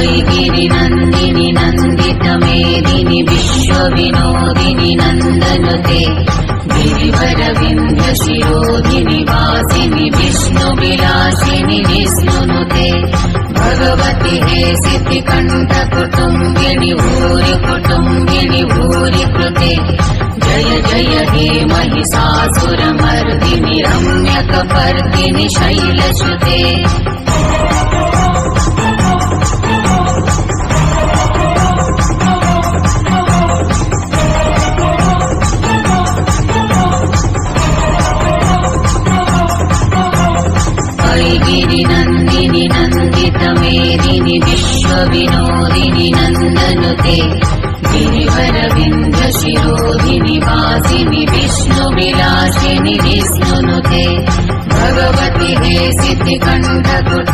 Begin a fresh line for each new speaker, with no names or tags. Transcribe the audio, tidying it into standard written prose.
वैगिरिनन्दिनि नन्दितमेदिनि विश्वविनोदिनि नन्दनुते गिरिवरविन्ध्यशिरोधिनि वासिनि विष्णुविलासिनि विष्णुनुते भगवति हे सिद्धिकण्ठकुटुम्बिनि भूरि कुटुम्बिनि भूरि कृते जय जय हे महिषासुरमर्दिनि रम्यकपर्दिनि शैलसुते वैगिरिनन्दिनि नन्दितमेदिनि विश्वविनोदिनि नन्दनुते गिरिवरविन्ध्यशिरोधिनि वासिनि विष्णुविलासिनि विष्णुनुते भगवति हे सिद्धिकण्ठकुटुम्बिनि